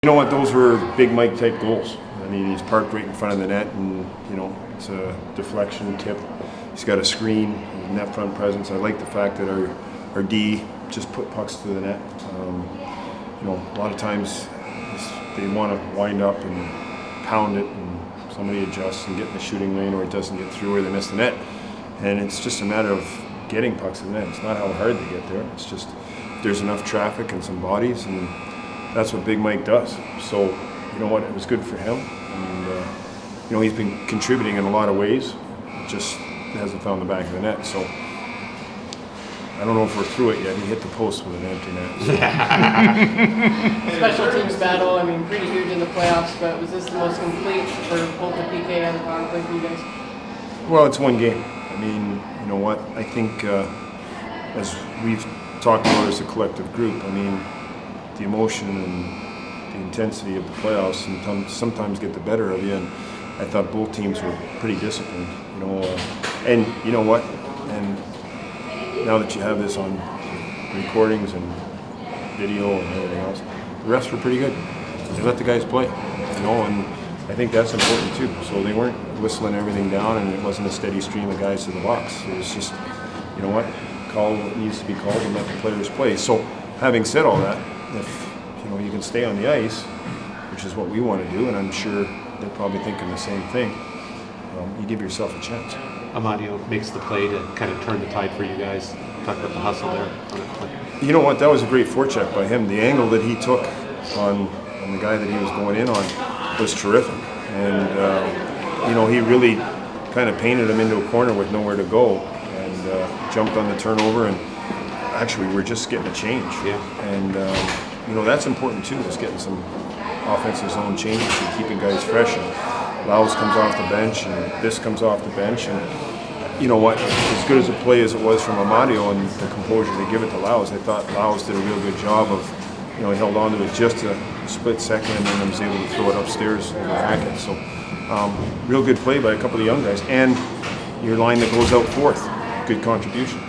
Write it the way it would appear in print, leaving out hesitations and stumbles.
You know what? Those were big Mike type goals. I mean, he's parked right in front of the net, and it's a deflection tip. He's got a screen, net front presence. I like the fact that our D just put pucks to the net. A lot of times they want to wind up and pound it, and somebody adjusts and get in the shooting lane, or it doesn't get through, or they miss the net. And it's just a matter of getting pucks to the net. It's not how hard they get there. It's just there's enough traffic and some bodies, and that's what Big Mike does. So, you know what? It was good for him. And, he's been contributing in a lot of ways. Just hasn't found the back of the net. So, I don't know if we're through it yet. He hit the post with an empty net. So. Special teams battle, pretty huge in the playoffs, but was this the most complete for both the PK and the power play for you guys? Well, it's one game. You know what? I think as we've talked about as a collective group, the emotion and the intensity of the playoffs sometimes get the better of you, and I thought both teams were pretty disciplined, and you know what, and now that you have this on recordings and video and everything else, the refs were pretty good. They let the guys play, and I think that's important too. So they weren't whistling everything down, and it wasn't a steady stream of guys to the box. It was just, you know what, call what needs to be called and let the players play. So having said all that, if you can stay on the ice, which is what we want to do, and I'm sure they're probably thinking the same thing, you give yourself a chance. Amadio makes the play to kind of turn the tide for you guys. Talk about the hustle there on that play. You know what? That was a great forecheck by him. The angle that he took on the guy that he was going in on was terrific, and he really kind of painted him into a corner with nowhere to go, and jumped on the turnover, and actually we're just getting a change. Yeah. And that's important too, is getting some offensive zone changes and keeping guys fresh. And Laos comes off the bench, and this comes off the bench, and you know what? As good as a play as it was from Amadio and the composure they give it to Laos, I thought Laos did a real good job of, he held on to it just a split second, and then was able to throw it upstairs over the racket. So, real good play by a couple of the young guys, and your line that goes out fourth, good contribution.